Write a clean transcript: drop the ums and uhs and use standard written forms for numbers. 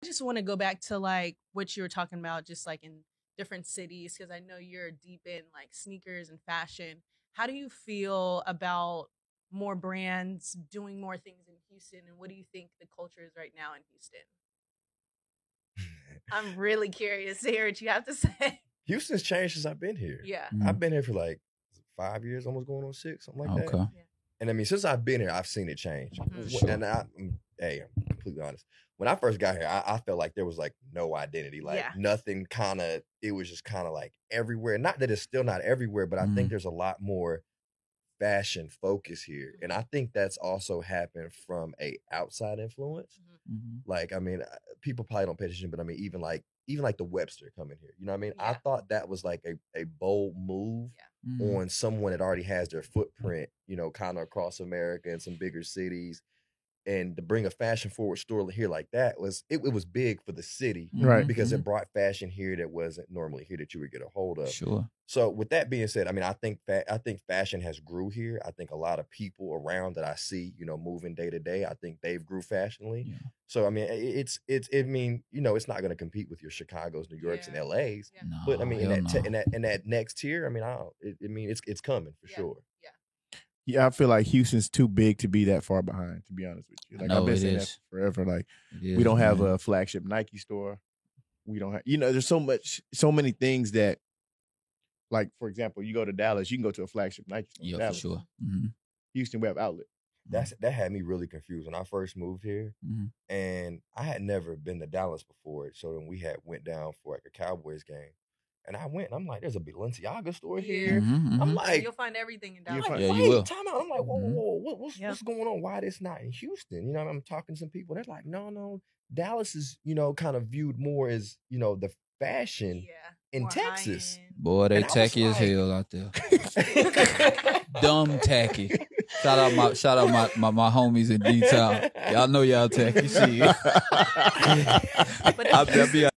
just want to go back to like what you were talking about, just like in different cities, because I know you're deep in like sneakers and fashion. How do you feel about more brands doing more things in Houston, and what do you think the culture is right now in Houston? I'm really curious to hear what you have to say. Houston's changed since I've been here. Yeah. I've been here for like 5 years, almost going on 6, something like that. Okay. Yeah. And I mean, since I've been here, I've seen it change. Mhm. And I'm completely honest. When I first got here, I felt like there was like no identity, like Yeah. nothing it was just kind of like everywhere. Not that it's still not everywhere, but I think there's a lot more fashion focus here. And I think that's also happened from a outside influence. Like, I mean, people probably don't pay attention, but I mean, even like the Webster coming here, you know what I mean? I Yeah. thought that was like a bold move on someone that already has their footprint, you know, kind of across America and some bigger cities. And to bring a fashion forward store here like that was big for the city, Right. Because it brought fashion here that wasn't normally here that you would get a hold of. Sure. So with that being said, I mean, I think fashion has grew here. I think a lot of people around that I see, you know, moving day to day, I think they've grew fashionally. Yeah. So I mean, I mean, you know, it's not going to compete with your Chicago's, New York's, and LA's. Yeah. No, But I mean, hell in that next tier, I mean, it's coming for sure. Yeah. Yeah, I feel like Houston's too big to be that far behind, to be honest with you. Like, No, I've been it saying is. that forever. Like, It is, we don't have man. a flagship Nike store. We don't have, you know, there's so many things that, like, for example, you go to Dallas, you can go to a flagship Nike store. in Yeah, for Dallas. sure. Houston, we have outlet. That had me really confused when I first moved here, and I had never been to Dallas before. So then we went down for like a Cowboys game, and I went, and I'm like, "There's a Balenciaga store here." I'm like, You'll find everything in You'll Dallas. find- Yeah, "Wait, you will. time out." I'm like, "Whoa, what's Yeah. going on? Why this not in Houston?" You know, I'm talking to some people. They're like, "No, Dallas is, you know, kind of viewed more as, you know, the fashion in more Texas." high-end. Boy, they And I was tacky as like- hell out there. Dumb tacky. Shout out my homies in D-Town. Y'all know y'all tacky. See. But I'll be